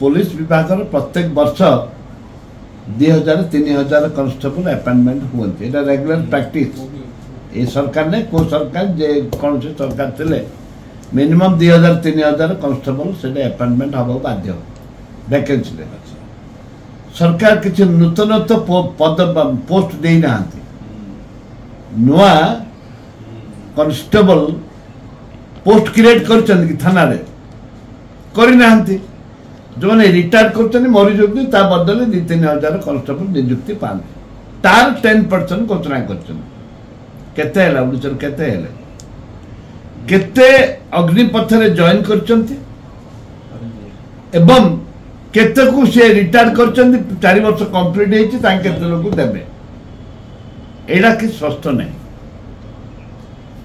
police विभाग प्रत्येक वर्ष 2000-3000 कॉन्स्टेबल अपॉइंटमेंट हुए रेगुलर प्रैक्टिस ये सरकार ने को सरकार जे कौन से सरकार थे मिनिमम 2000-3000 कॉन्स्टेबल से अपॉइंटमेंट हम बाध्य वैकेंसी सरकार किसी नूतनत्व पद पोस्ट दे ना नुआ कॉन्स्टेबल पोस्ट क्रिएट कर थाना रे करना जो मैंने रिटायर कर मरी जाती बदले 2-3 हजार कॉन्स्टेबल नियुक्ति पाते तार 10% घोषणा करते केते अग्निपथ रे जॉइन करते एवं केते को से रिटायर कर 4 वर्ष कंप्लीट होते लोग देवे एडा कि स्वस्थ नहीं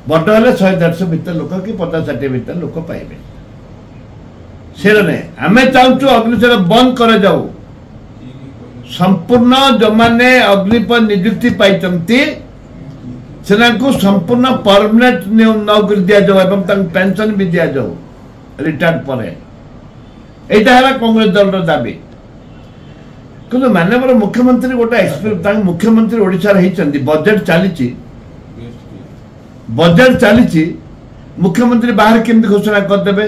बड़ हेल्ले 100-150 भितर लोक कि 50-60 भितर लोक पाइबे से आम चाहूँ अग्निशर बंद कर जाऊ संपूर्ण जो मैंने अग्नि पर नियुक्ति पाई को संपूर्ण परमानेंट नौकरी दि जाऊ पेंशन भी दि जाऊ रिटायर्ड पर यहाँ है कांग्रेस दल दाबी कि माननीय मुख्यमंत्री गोटे एक्सपीरियंस मुख्यमंत्री ओडिशा रे बजेट चली मुख्यमंत्री बाहर केमती घोषणा करदे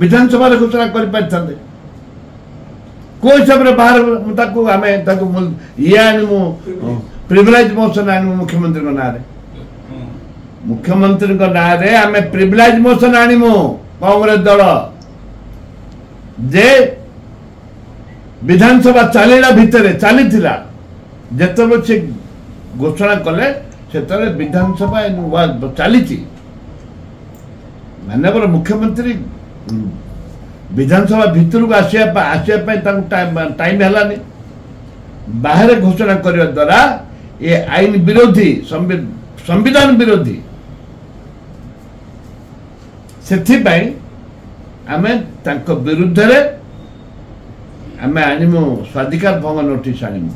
विधानसभा घोषणा कर को हिसाब से बाहर ये आनमु प्रिविलेज मोशन आनमु मुख्यमंत्री ना मुख्यमंत्री ना आम प्रिविलेज मोशन आनमु कांग्रेस दल जे विधानसभा चलला भितर चली जिते से घोषणा कले से विधानसभा चली माननीय मुख्यमंत्री विधानसभा भितर को आसवाई टाइम है बाहर घोषणा करने द्वारा ये आईन विरोधी संविधान विरोधी से आम विरुद्ध आम आनमु स्वाधिकार भंग नोटिस आनमु